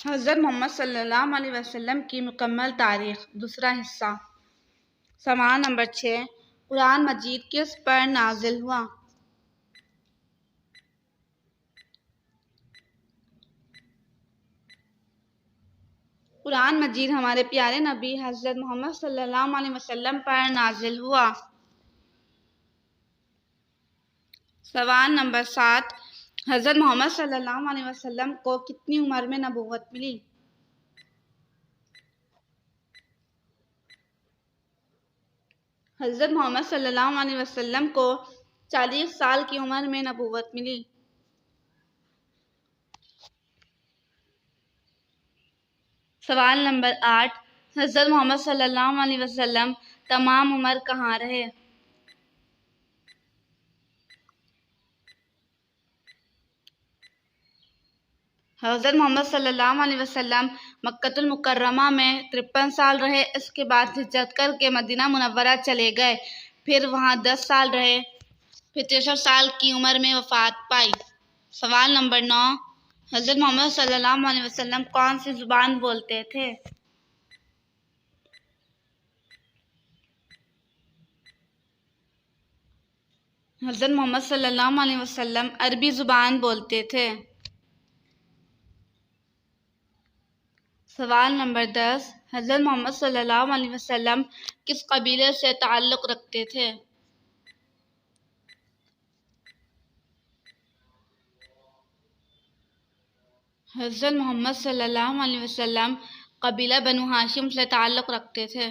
حضرت محمد صلی اللہ علیہ وسلم کی مکمل تاریخ، دوسرا حصہ۔ سوال نمبر 6، قرآن مجید کس پر نازل ہوا؟ قرآن مجید ہمارے پیارے نبی حضرت محمد صلی اللہ علیہ وسلم پر نازل ہوا۔ سوال نمبر 7، حضرت محمد صلی اللہ علیہ وسلم کو کتنی عمر میں نبوت ملی؟ حضرت محمد صلی اللہ علیہ وسلم کو 40 سال کی عمر میں نبوت ملی۔ سوال نمبر 8، حضرت محمد صلی اللہ علیہ وسلم تمام عمر کہاں رہے؟ حضرت محمد صلی اللہ علیہ وسلم مکۃ المکرمہ میں 53 سال رہے۔ اس کے بعد ہجرت کر کے مدینہ منورہ چلے گئے، پھر وہاں 10 سال رہے، پھر 63 سال کی عمر میں وفات پائی۔ سوال نمبر 9، حضرت محمد صلی اللہ علیہ وسلم کون سی زبان بولتے تھے؟ حضرت محمد صلی اللہ علیہ وسلم عربی زبان بولتے تھے۔ سوال نمبر 10، حضرت محمد صلی اللہ علیہ وسلم کس قبیلے سے تعلق رکھتے تھے؟ حضرت محمد صلی اللہ علیہ وسلم قبیلہ بنو ہاشم سے تعلق رکھتے تھے۔